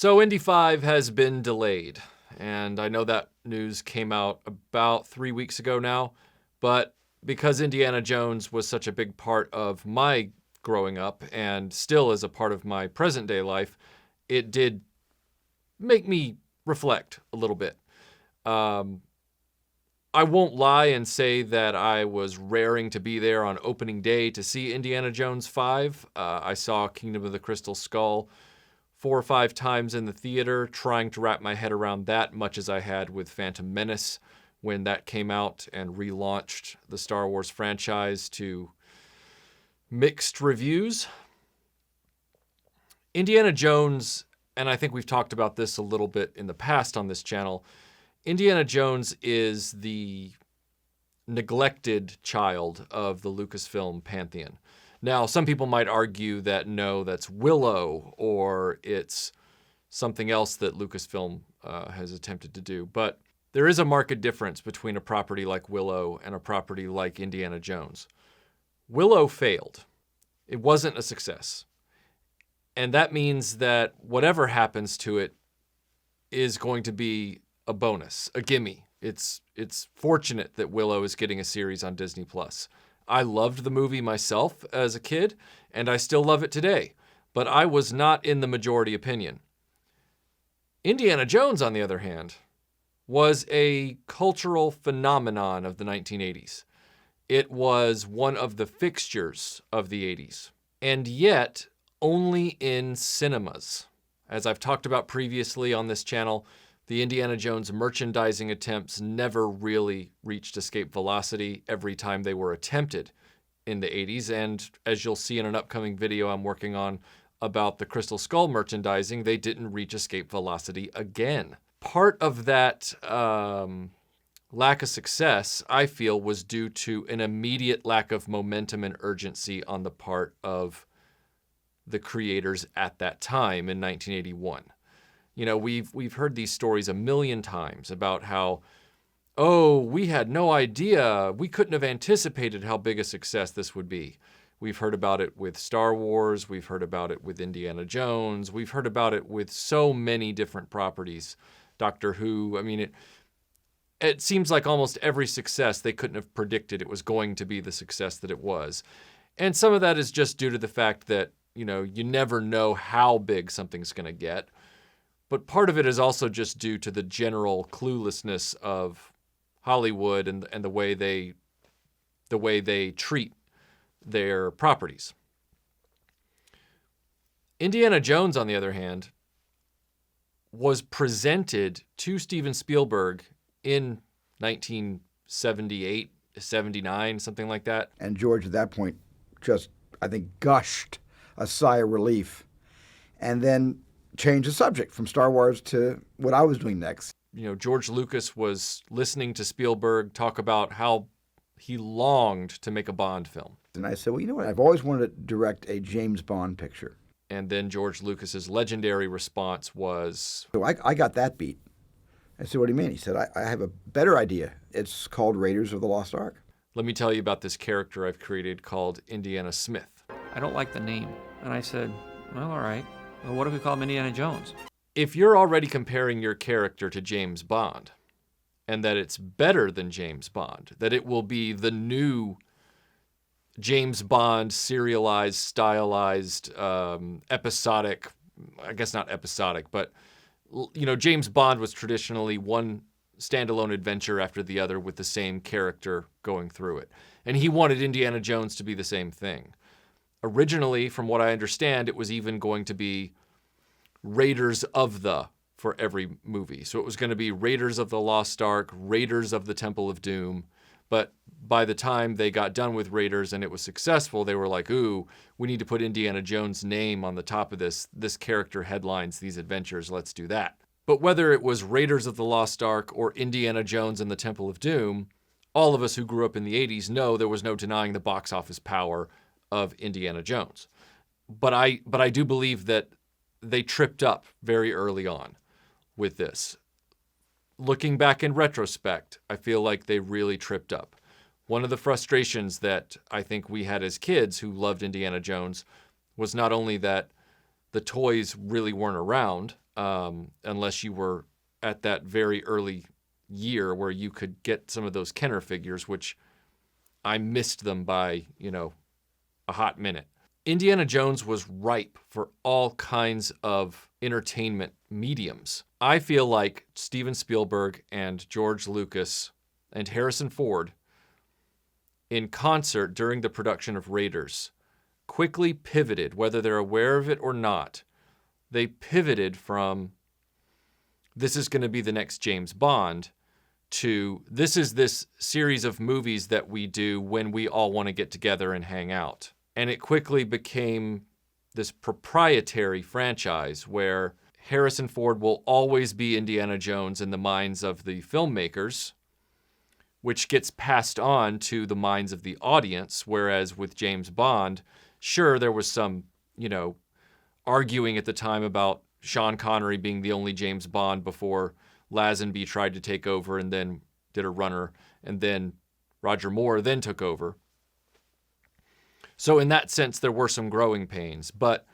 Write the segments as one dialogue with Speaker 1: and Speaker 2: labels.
Speaker 1: So Indy 5 has been delayed, and I know that news came out about 3 weeks ago now, but because Indiana Jones was such a big part of my growing up and still is a part of my present day life, it did make me reflect a little bit. I won't lie and say that I was raring to be there on opening day to see Indiana Jones 5. I saw Kingdom of the Crystal Skull 4 or 5 times in the theater, trying to wrap my head around that, much as I had with Phantom Menace when that came out and relaunched the Star Wars franchise to mixed reviews. Indiana Jones, and I think we've talked about this a little bit in the past on this channel, Indiana Jones is the neglected child of the Lucasfilm pantheon. Now, some people might argue that no, that's Willow, or it's something else that Lucasfilm has attempted to do. But there is a marked difference between a property like Willow and a property like Indiana Jones. Willow failed. It wasn't a success. And that means that whatever happens to it is going to be a bonus, a gimme. It's fortunate that Willow is getting a series on Disney+. I loved the movie myself as a kid, and I still love it today, but I was not in the majority opinion. Indiana Jones, on the other hand, was a cultural phenomenon of the 1980s. It was one of the fixtures of the 80s, and yet only in cinemas. As I've talked about previously on this channel, the Indiana Jones merchandising attempts never really reached escape velocity every time they were attempted in the 80s. And as you'll see in an upcoming video I'm working on about the Crystal Skull merchandising, they didn't reach escape velocity again. Part of that lack of success, I feel, was due to an immediate lack of momentum and urgency on the part of the creators at that time in 1981. You know, we've heard these stories a million times about how, oh, we had no idea, we couldn't have anticipated how big a success this would be. We've heard about it with Star Wars, we've heard about it with Indiana Jones, we've heard about it with so many different properties. Doctor Who, I mean, it seems like almost every success they couldn't have predicted it was going to be the success that it was. And some of that is just due to the fact that, you know, you never know how big something's going to get. But part of it is also just due to the general cluelessness of Hollywood and the way they treat their properties. Indiana Jones, on the other hand, was presented to Steven Spielberg in 1978, 79, something like that.
Speaker 2: And George, at that point, just, I think, gushed a sigh of relief. And then change the subject from Star Wars to what I was doing next.
Speaker 1: You know, George Lucas was listening to Spielberg talk about how he longed to make a Bond film.
Speaker 2: And I said, well, you know what? I've always wanted to direct a James Bond picture.
Speaker 1: And then George Lucas's legendary response was...
Speaker 2: So I got that beat. I said, what do you mean? He said, I have a better idea. It's called Raiders of the Lost Ark.
Speaker 1: Let me tell you about this character I've created called Indiana Smith.
Speaker 3: I don't like the name. And I said, well, all right. Well, what if we call him Indiana Jones?
Speaker 1: If you're already comparing your character to James Bond, and that it's better than James Bond, that it will be the new James Bond serialized, stylized, episodic, I guess not episodic, but, you know, James Bond was traditionally one standalone adventure after the other with the same character going through it. And he wanted Indiana Jones to be the same thing. Originally, from what I understand, it was even going to be Raiders of the for every movie. So it was going to be Raiders of the Lost Ark, Raiders of the Temple of Doom. But by the time they got done with Raiders and it was successful, they were like, ooh, we need to put Indiana Jones' name on the top of this. This character headlines these adventures. Let's do that. But whether it was Raiders of the Lost Ark or Indiana Jones and the Temple of Doom, all of us who grew up in the 80s know there was no denying the box office power of Indiana Jones. But I do believe that they tripped up very early on with this. Looking back in retrospect, I feel like they really tripped up. One of the frustrations that I think we had as kids who loved Indiana Jones was not only that the toys really weren't around unless you were at that very early year where you could get some of those Kenner figures, which I missed them by, a hot minute. Indiana Jones was ripe for all kinds of entertainment mediums. I feel like Steven Spielberg and George Lucas and Harrison Ford, in concert during the production of Raiders, quickly pivoted, whether they're aware of it or not. They pivoted from, this is going to be the next James Bond, to this is this series of movies that we do when we all want to get together and hang out. And it quickly became this proprietary franchise where Harrison Ford will always be Indiana Jones in the minds of the filmmakers, which gets passed on to the minds of the audience, whereas with James Bond, sure, there was some, arguing at the time about Sean Connery being the only James Bond before Lazenby tried to take over and then did a runner, and then Roger Moore then took over. So in that sense, there were some growing pains, but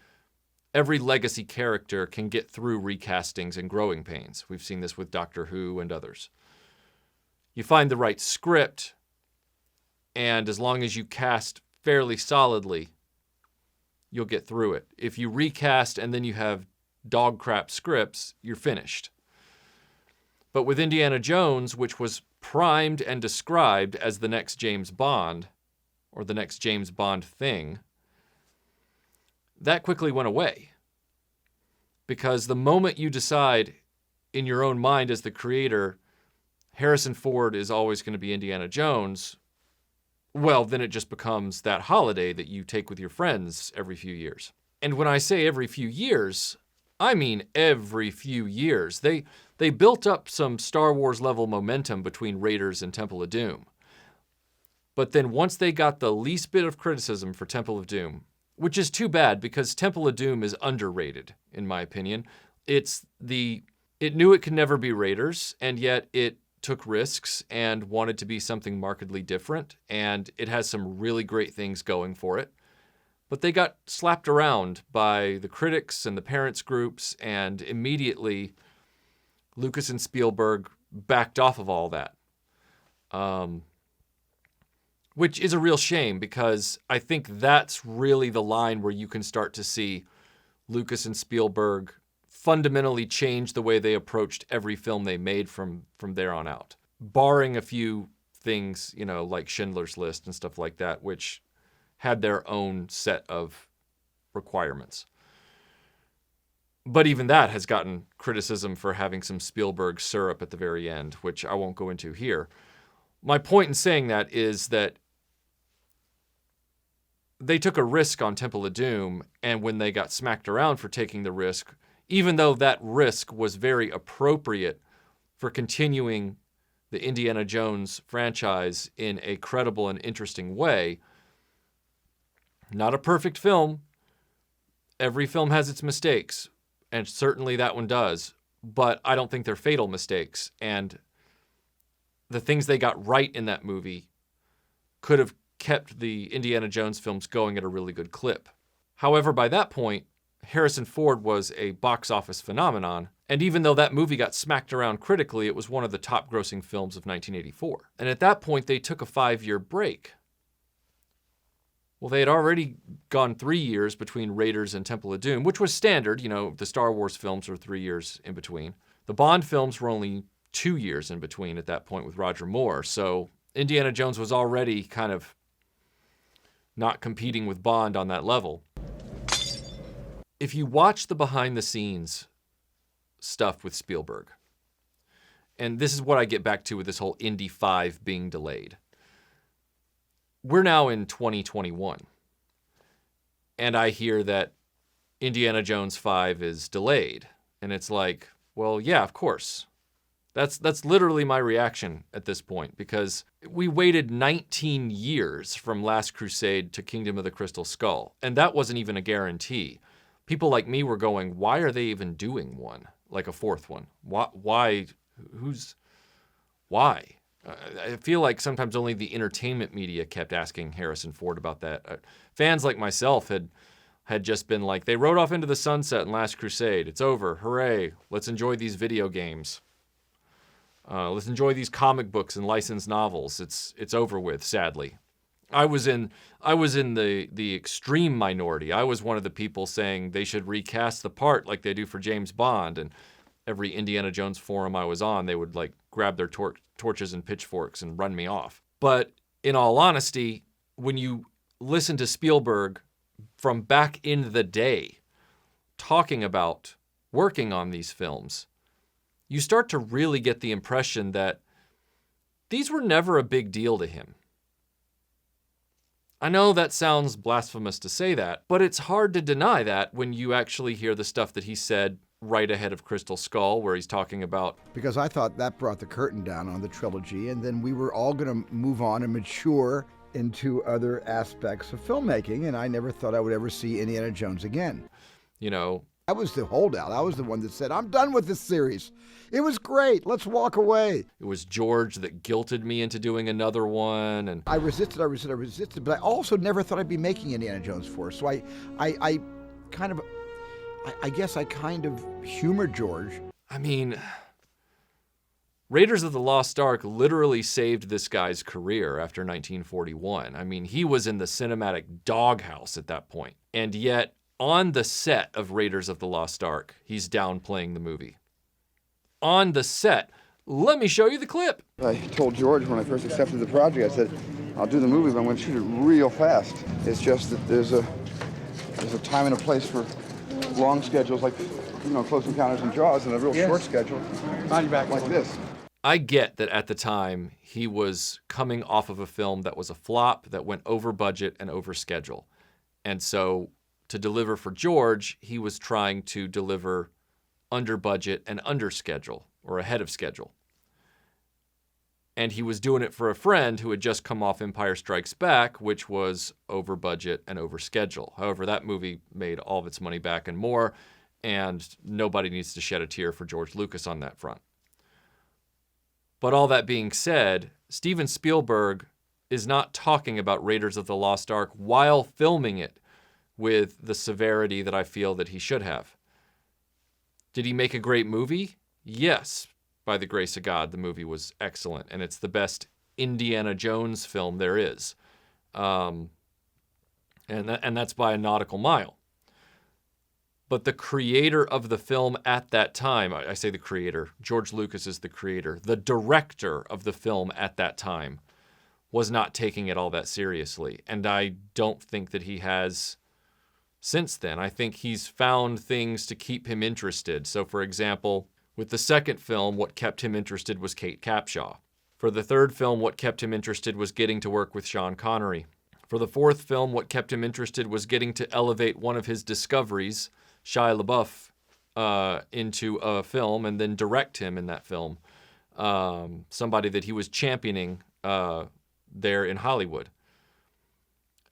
Speaker 1: every legacy character can get through recastings and growing pains. We've seen this with Doctor Who and others. You find the right script, and as long as you cast fairly solidly, you'll get through it. If you recast and then you have dog crap scripts, you're finished. But with Indiana Jones, which was primed and described as the next James Bond, or the next James Bond thing, that quickly went away. Because the moment you decide in your own mind as the creator, Harrison Ford is always going to be Indiana Jones, well, then it just becomes that holiday that you take with your friends every few years. And when I say every few years, I mean every few years. They built up some Star Wars level momentum between Raiders and Temple of Doom. But then once they got the least bit of criticism for Temple of Doom, which is too bad because Temple of Doom is underrated, in my opinion. It knew it could never be Raiders, and yet it took risks and wanted to be something markedly different, and it has some really great things going for it. But they got slapped around by the critics and the parents groups, and immediately Lucas and Spielberg backed off of all that. Which is a real shame because I think that's really the line where you can start to see Lucas and Spielberg fundamentally change the way they approached every film they made from there on out. Barring a few things, like Schindler's List and stuff like that, which had their own set of requirements. But even that has gotten criticism for having some Spielberg syrup at the very end, which I won't go into here. My point in saying that is that they took a risk on Temple of Doom, and when they got smacked around for taking the risk, even though that risk was very appropriate for continuing the Indiana Jones franchise in a credible and interesting way, not a perfect film. Every film has its mistakes, and certainly that one does, but I don't think they're fatal mistakes, and the things they got right in that movie could have kept the Indiana Jones films going at a really good clip. However, by that point, Harrison Ford was a box office phenomenon, and even though that movie got smacked around critically, it was one of the top grossing films of 1984. And at that point, they took a 5-year break. Well, they had already gone 3 years between Raiders and Temple of Doom, which was standard. The Star Wars films were 3 years in between. The Bond films were only 2 years in between at that point with Roger Moore. So Indiana Jones was already kind of not competing with Bond on that level. If you watch the behind-the-scenes stuff with Spielberg, and this is what I get back to with this whole Indy 5 being delayed. We're now in 2021, and I hear that Indiana Jones 5 is delayed, and it's like, well, yeah, of course. That's literally my reaction at this point, because we waited 19 years from Last Crusade to Kingdom of the Crystal Skull, and that wasn't even a guarantee. People like me were going, why are they even doing one, like a fourth one? Why? Why? I feel like sometimes only the entertainment media kept asking Harrison Ford about that. Fans like myself had had just been like, they rode off into the sunset in Last Crusade. It's over. Hooray. Let's enjoy these video games. Let's enjoy these comic books and licensed novels. It's over with, sadly. I was in the extreme minority. I was one of the people saying they should recast the part like they do for James Bond. And every Indiana Jones forum I was on, they would like grab their torches and pitchforks and run me off. But in all honesty, when you listen to Spielberg from back in the day talking about working on these films, you start to really get the impression that these were never a big deal to him. I know that sounds blasphemous to say that, but it's hard to deny that when you actually hear the stuff that he said right ahead of Crystal Skull, where he's talking about...
Speaker 2: Because I thought that brought the curtain down on the trilogy, and then we were all going to move on and mature into other aspects of filmmaking, and I never thought I would ever see Indiana Jones again.
Speaker 1: You know...
Speaker 2: I was the holdout. I was the one that said, I'm done with this series. It was great. Let's walk away.
Speaker 1: It was George that guilted me into doing another one. And
Speaker 2: I resisted, but I also never thought I'd be making Indiana Jones 4. So I guess I kind of humored George.
Speaker 1: I mean, Raiders of the Lost Ark literally saved this guy's career after 1941. I mean, he was in the cinematic doghouse at that point. And yet, on the set of Raiders of the Lost Ark, he's downplaying the movie. On the set. Let me show you the clip.
Speaker 4: I told George when I first accepted the project, I said, I'll do the movie, but I'm going to shoot it real fast. It's just that there's a time and a place for long schedules like, Close Encounters and Jaws, and a real short schedule like this.
Speaker 1: I get that at the time, he was coming off of a film that was a flop, that went over budget and over schedule. And so to deliver for George, he was trying to deliver under budget and under schedule, or ahead of schedule. And he was doing it for a friend who had just come off Empire Strikes Back, which was over budget and over schedule. However, that movie made all of its money back and more, and nobody needs to shed a tear for George Lucas on that front. But all that being said, Steven Spielberg is not talking about Raiders of the Lost Ark while filming it with the severity that I feel that he should have. Did he make a great movie? Yes. By the grace of God, the movie was excellent, and it's the best Indiana Jones film there is. And that's by a nautical mile. But the creator of the film at that time, I say the creator, George Lucas is the creator, the director of the film at that time was not taking it all that seriously. And I don't think that he has since then. I think he's found things to keep him interested. So, for example, with the second film, what kept him interested was Kate Capshaw. For the third film, what kept him interested was getting to work with Sean Connery. For the fourth film, what kept him interested was getting to elevate one of his discoveries, Shia LaBeouf, into a film and then direct him in that film. Somebody that he was championing there in Hollywood.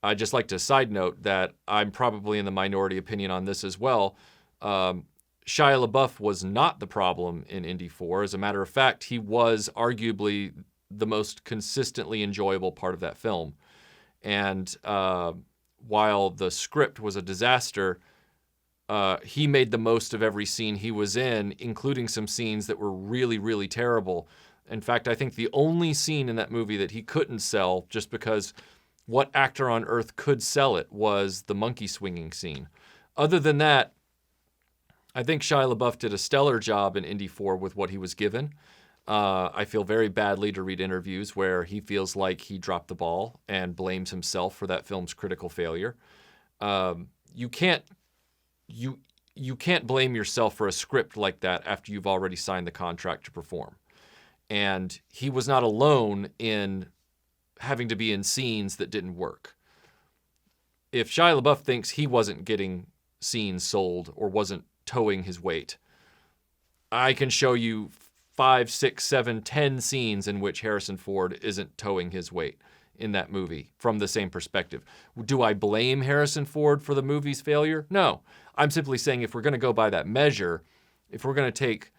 Speaker 1: I'd just like to side note that I'm probably in the minority opinion on this as well. Shia LaBeouf was not the problem in Indy 4. As a matter of fact, he was arguably the most consistently enjoyable part of that film. And while the script was a disaster, he made the most of every scene he was in, including some scenes that were really, really terrible. In fact, I think the only scene in that movie that he couldn't sell, just because what actor on earth could sell it, was the monkey swinging scene. Other than that, I think Shia LaBeouf did a stellar job in Indy 4 with what he was given. I feel very badly to read interviews where he feels like he dropped the ball and blames himself for that film's critical failure. You can't blame yourself for a script like that after you've already signed the contract to perform. And he was not alone in having to be in scenes that didn't work. If Shia LaBeouf thinks he wasn't getting scenes sold or wasn't towing his weight, I can show you 5, 6, 7, 10 scenes in which Harrison Ford isn't towing his weight in that movie from the same perspective. Do I blame Harrison Ford for the movie's failure? No. I'm simply saying if we're going to go by that measure, if we're going to take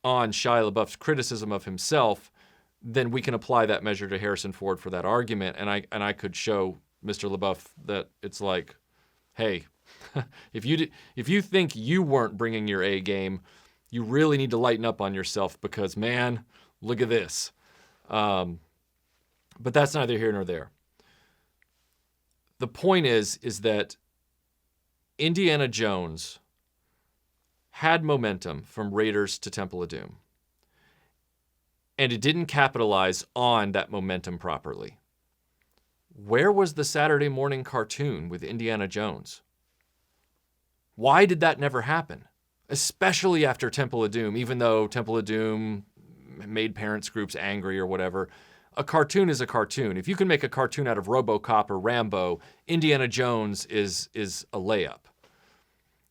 Speaker 1: on Shia LaBeouf's criticism of himself, then we can apply that measure to Harrison Ford for that argument. And I could show Mr. LaBeouf that it's like, hey, If you think you weren't bringing your A game, you really need to lighten up on yourself because, man, look at this. But that's neither here nor there. The point is that Indiana Jones had momentum from Raiders to Temple of Doom. And it didn't capitalize on that momentum properly. Where was the Saturday morning cartoon with Indiana Jones? Why did that never happen? Especially after Temple of Doom, even though Temple of Doom made parents groups angry or whatever. A cartoon is a cartoon. If you can make a cartoon out of RoboCop or Rambo, Indiana Jones is a layup.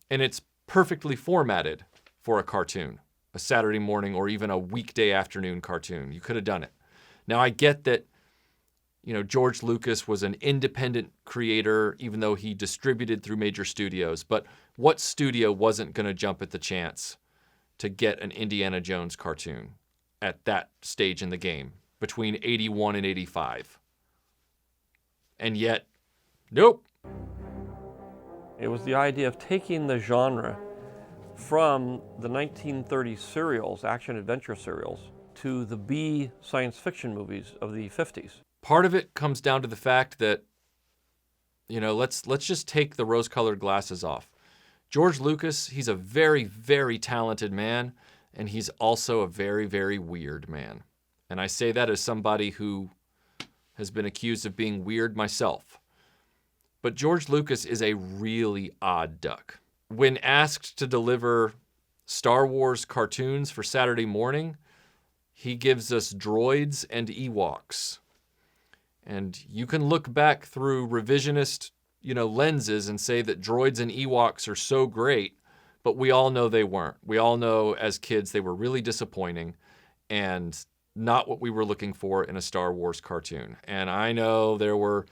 Speaker 1: And it's perfectly formatted for a cartoon, a Saturday morning or even a weekday afternoon cartoon. You could have done it. Now, I get that, George Lucas was an independent creator, even though he distributed through major studios. But what studio wasn't going to jump at the chance to get an Indiana Jones cartoon at that stage in the game, between 81 and 85? And yet, nope.
Speaker 3: It was the idea of taking the genre from the 1930s serials, action-adventure serials, to the B science fiction movies of the 50s.
Speaker 1: Part of it comes down to the fact that, let's just take the rose-colored glasses off. George Lucas, he's a very, very talented man, and he's also a very, very weird man. And I say that as somebody who has been accused of being weird myself. But George Lucas is a really odd duck. When asked to deliver Star Wars cartoons for Saturday morning, he gives us droids and Ewoks. And you can look back through revisionist, lenses and say that droids and Ewoks are so great, but we all know they weren't. We all know as kids they were really disappointing and not what we were looking for in a Star Wars cartoon. And I know there were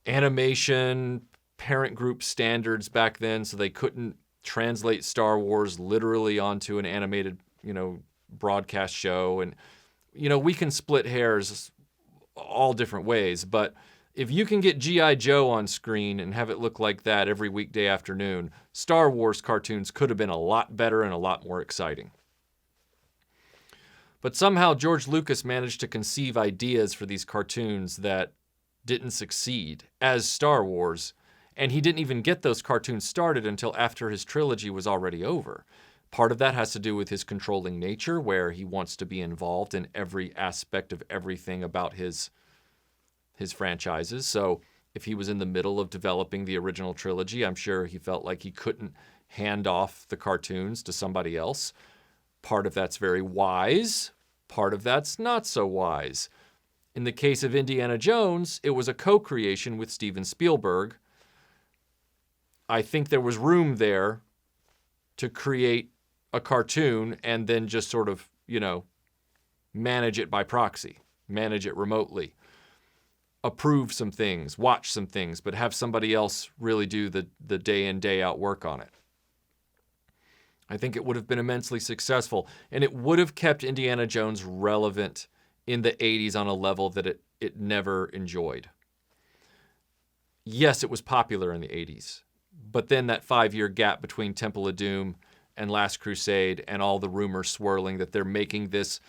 Speaker 1: animation parent group standards back then, so they couldn't translate Star Wars literally onto an animated, broadcast show. And, we can split hairs all different ways, but if you can get G.I. Joe on screen and have it look like that every weekday afternoon, Star Wars cartoons could have been a lot better and a lot more exciting. But somehow George Lucas managed to conceive ideas for these cartoons that didn't succeed as Star Wars, and he didn't even get those cartoons started until after his trilogy was already over. Part of that has to do with his controlling nature, where he wants to be involved in every aspect of everything about his franchises. So if he was in the middle of developing the original trilogy, I'm sure he felt like he couldn't hand off the cartoons to somebody else. Part of that's very wise. Part of that's not so wise. In the case of Indiana Jones, it was a co-creation with Steven Spielberg. I think there was room there to create a cartoon and then just sort of, manage it by proxy, manage it remotely, approve some things, watch some things, but have somebody else really do the day in, day out work on it. I think it would have been immensely successful, and it would have kept Indiana Jones relevant in the 80s on a level that it never enjoyed. Yes, it was popular in the 80s, but then that 5-year gap between Temple of Doom and Last Crusade and all the rumors swirling that they're making this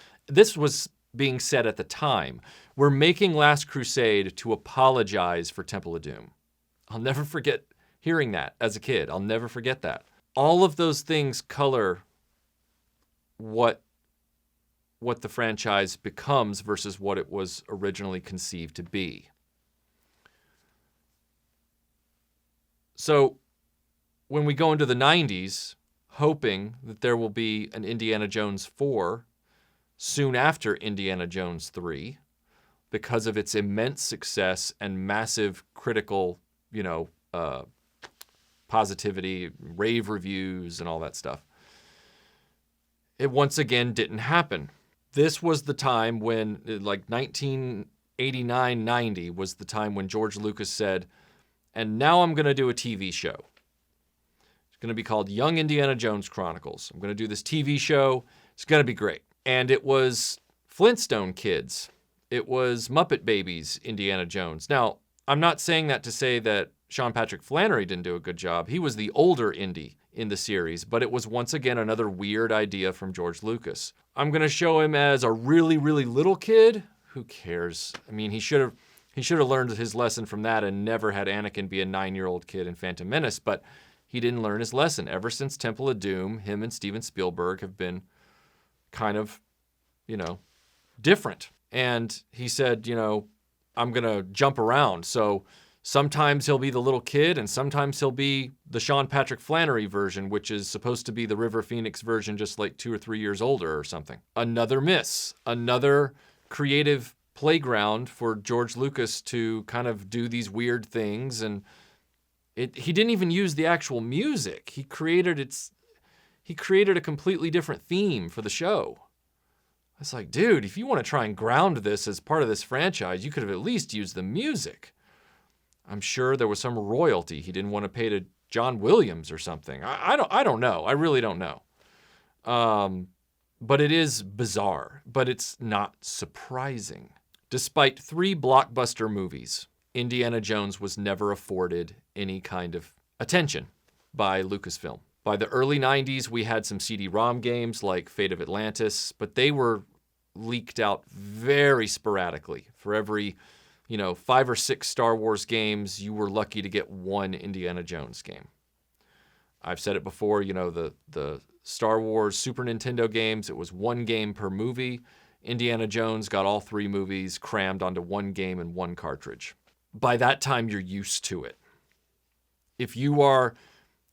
Speaker 1: was being said at the time. We're making Last Crusade to apologize for Temple of Doom. I'll never forget hearing that as a kid. I'll never forget that. All of those things color what the franchise becomes versus what it was originally conceived to be. So when we go into the 90s, hoping that there will be an Indiana Jones 4 soon after Indiana Jones 3 because of its immense success and massive critical, positivity, rave reviews, and all that stuff. It once again didn't happen. This was the time when, 1989-90 was the time when George Lucas said, and now I'm going to do a TV show. It's going to be called Young Indiana Jones Chronicles. I'm going to do this TV show. It's going to be great. And it was Flintstone Kids. It was Muppet Babies Indiana Jones. Now, I'm not saying that to say that Sean Patrick Flanery didn't do a good job. He was the older Indy in the series, but it was once again another weird idea from George Lucas. I'm going to show him as a really, really little kid. Who cares? I mean, he should have learned his lesson from that and never had Anakin be a 9-year-old kid in Phantom Menace, but he didn't learn his lesson. Ever since Temple of Doom, him and Steven Spielberg have been kind of, different. And he said, I'm going to jump around. So sometimes he'll be the little kid and sometimes he'll be the Sean Patrick Flanery version, which is supposed to be the River Phoenix version, just like 2 or 3 years older or something. Another miss, another creative playground for George Lucas to kind of do these weird things. And he didn't even use the actual music. He created a completely different theme for the show. It's like, dude, if you want to try and ground this as part of this franchise, you could have at least used the music. I'm sure there was some royalty he didn't want to pay to John Williams or something. I don't know. I really don't know. But it is bizarre, but it's not surprising. Despite 3 blockbuster movies, Indiana Jones was never afforded any kind of attention by Lucasfilm. By the early 90s, we had some CD-ROM games like Fate of Atlantis, but they were leaked out very sporadically. For every, 5 or 6 Star Wars games, you were lucky to get 1 Indiana Jones game. I've said it before, the Star Wars Super Nintendo games, it was 1 game per movie. Indiana Jones got all 3 movies crammed onto 1 game and 1 cartridge. By that time, you're used to it. If you are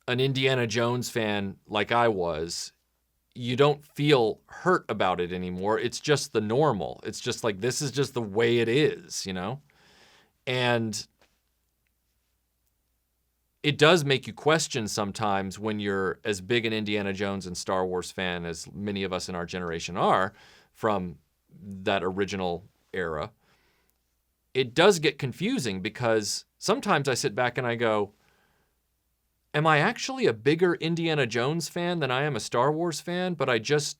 Speaker 1: an Indiana Jones fan like I was, you don't feel hurt about it anymore. It's just the normal. It's just like, this is just the way it is, And it does make you question sometimes when you're as big an Indiana Jones and Star Wars fan as many of us in our generation are from that original era. It does get confusing because sometimes I sit back and I go, am I actually a bigger Indiana Jones fan than I am a Star Wars fan, but I just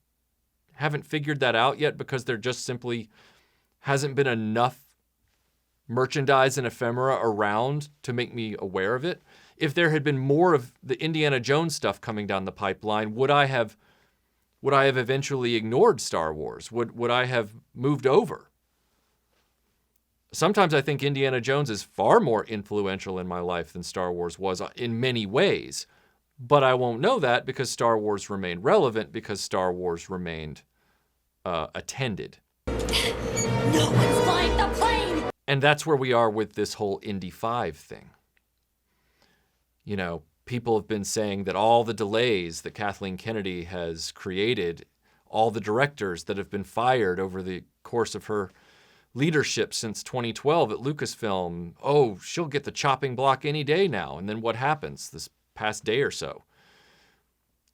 Speaker 1: haven't figured that out yet because there just simply hasn't been enough merchandise and ephemera around to make me aware of it? If there had been more of the Indiana Jones stuff coming down the pipeline, would I have eventually ignored Star Wars? Would I have moved over? Sometimes I think Indiana Jones is far more influential in my life than Star Wars was in many ways. But I won't know that because Star Wars remained relevant, because Star Wars remained attended.
Speaker 5: No one's flying the plane!
Speaker 1: And that's where we are with this whole Indy 5 thing. People have been saying that all the delays that Kathleen Kennedy has created, all the directors that have been fired over the course of her leadership since 2012 at Lucasfilm, she'll get the chopping block any day now. And then what happens this past day or so?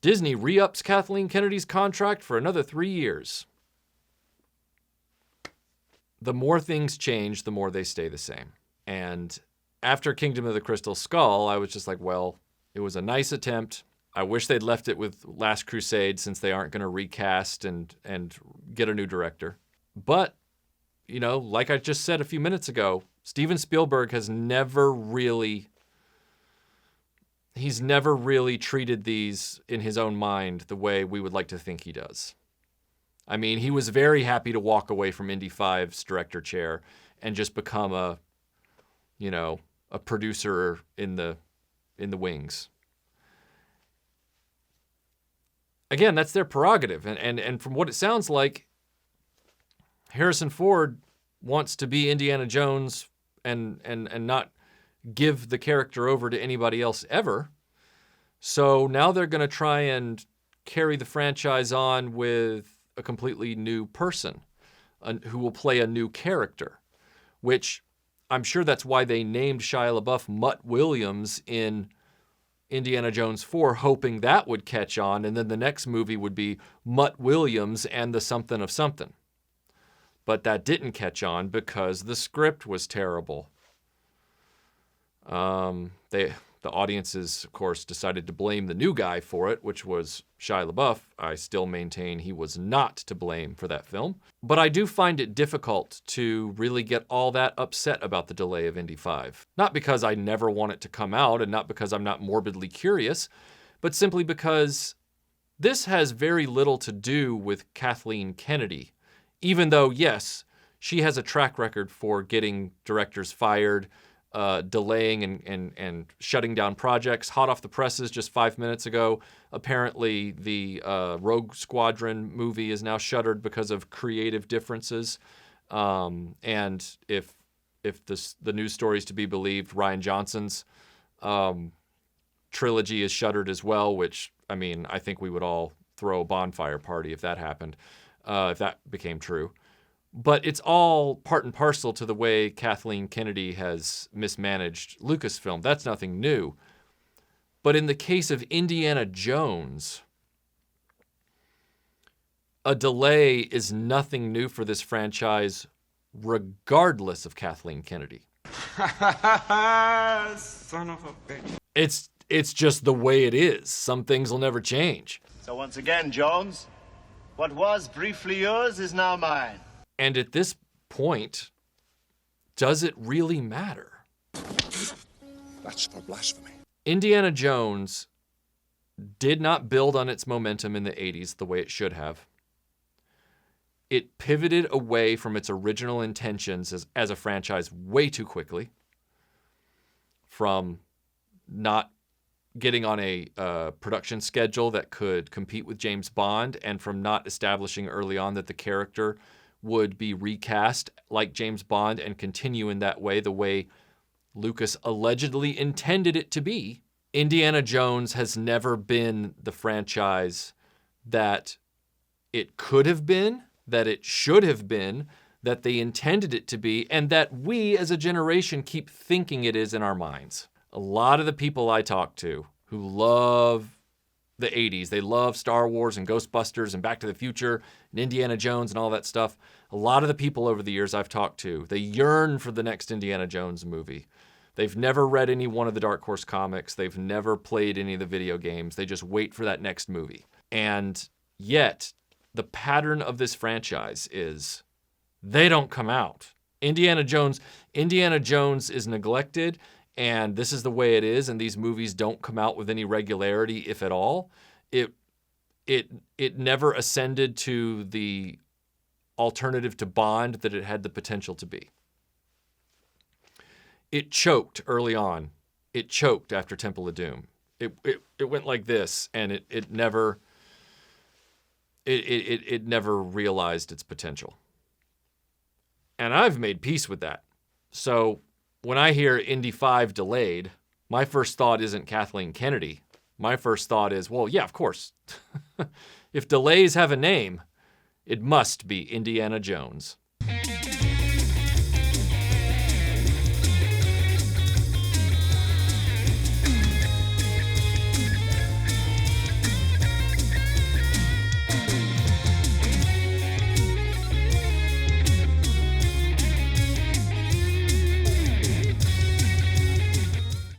Speaker 1: Disney re-ups Kathleen Kennedy's contract for another 3 years. The more things change, the more they stay the same. And after Kingdom of the Crystal Skull, I was just like, well, it was a nice attempt. I wish they'd left it with Last Crusade since they aren't going to recast and get a new director. But like I just said a few minutes ago, Steven Spielberg has never really treated these in his own mind the way we would like to think he does. I mean, he was very happy to walk away from Indy 5's director chair and just become a producer in the wings. Again, that's their prerogative. And from what it sounds like, Harrison Ford wants to be Indiana Jones and not give the character over to anybody else ever. So now they're going to try and carry the franchise on with a completely new person who will play a new character, which I'm sure that's why they named Shia LaBeouf Mutt Williams in Indiana Jones 4, hoping that would catch on, and then the next movie would be Mutt Williams and the something of something. But that didn't catch on because the script was terrible. The audiences, of course, decided to blame the new guy for it, which was Shia LaBeouf. I still maintain he was not to blame for that film. But I do find it difficult to really get all that upset about the delay of Indy 5. Not because I never want it to come out and not because I'm not morbidly curious, but simply because this has very little to do with Kathleen Kennedy. Even though, yes, she has a track record for getting directors fired, delaying and shutting down projects. Hot off the presses just 5 minutes ago, apparently the Rogue Squadron movie is now shuttered because of creative differences. And if the news story is to be believed, Rian Johnson's trilogy is shuttered as well, which, I mean, I think we would all throw a bonfire party if that happened, if that became true. But it's all part and parcel to the way Kathleen Kennedy has mismanaged Lucasfilm. That's nothing new. But in the case of Indiana Jones, a delay is nothing new for this franchise, regardless of Kathleen Kennedy.
Speaker 6: Son of a bitch.
Speaker 1: It's just the way it is. Some things will never change.
Speaker 7: So once again, Jones, what was briefly yours is now mine.
Speaker 1: And at this point, does it really matter?
Speaker 6: That's for blasphemy.
Speaker 1: Indiana Jones did not build on its momentum in the 80s the way it should have. It pivoted away from its original intentions as a franchise way too quickly, from not getting on a production schedule that could compete with James Bond, and from not establishing early on that the character would be recast like James Bond and continue in that way, the way Lucas allegedly intended it to be. Indiana Jones has never been the franchise that it could have been, that it should have been, that they intended it to be, and that we as a generation keep thinking it is in our minds. A lot of the people I talk to who love the 80s, they love Star Wars and Ghostbusters and Back to the Future and Indiana Jones and all that stuff. A lot of the people over the years I've talked to, they yearn for the next Indiana Jones movie. They've never read any one of the Dark Horse comics. They've never played any of the video games. They just wait for that next movie. And yet, the pattern of this franchise is they don't come out. Indiana Jones is neglected, and this is the way it is, and these movies don't come out with any regularity, if at all. It never ascended to the alternative to Bond that it had the potential to be. It choked early on. It choked after Temple of Doom. It went like this, and it never realized its potential. And I've made peace with that. So when I hear Indy 5 delayed, my first thought isn't Kathleen Kennedy. My first thought is, well, yeah, of course. If delays have a name, it must be Indiana Jones.